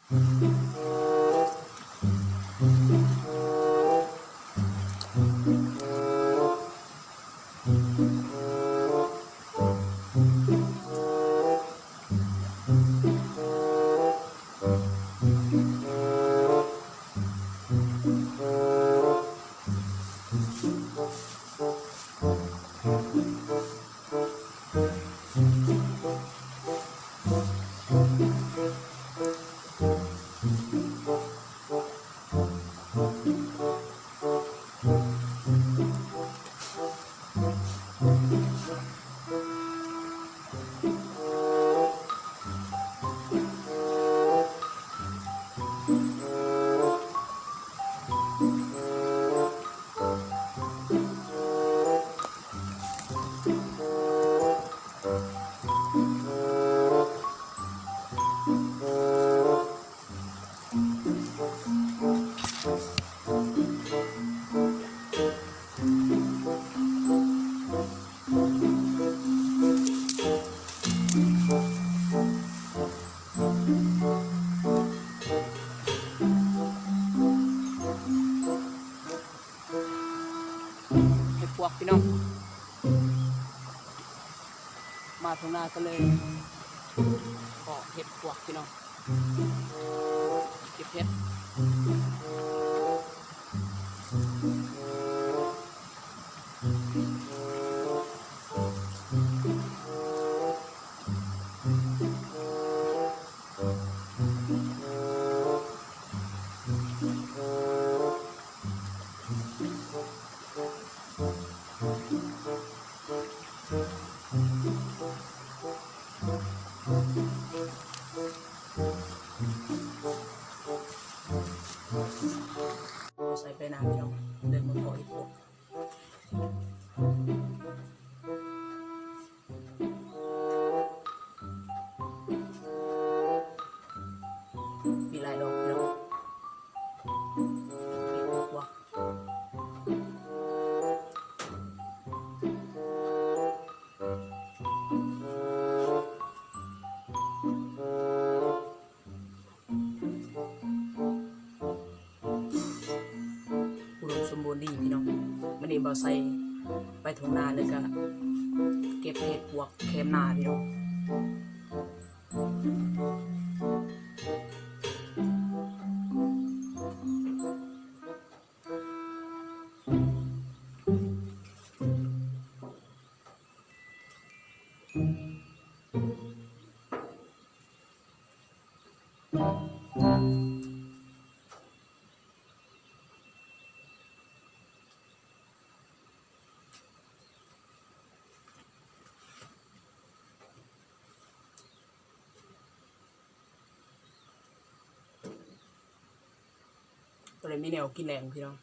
พวกพี่น้องมาทางหน้าก็เลยขอเห็ดพวกพี่น้องเก็บเห็ดใส่ไปน้ำพี่น้องเดินมาขอเห็ดพวกมีหลายดอกพี่น้องเห็ดพวกสมบูรณ์ดีพี่น้องมันนี่บ่ใส่ไปทุ่งนาเลยก็เก็บเห็ดพวกเค็มนาพี่น้องก็เลยมีแนวกินแรงพี่น้อง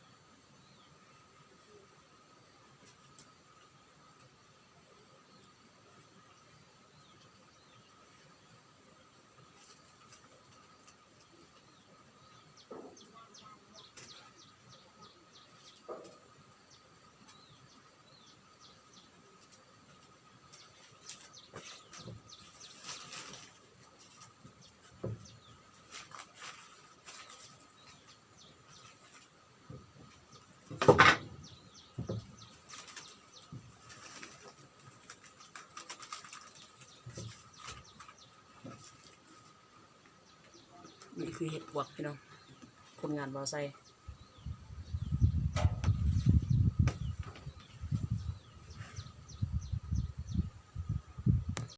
นี่คือเห็ดพวกพี่น้องผลงานบ่าวไซ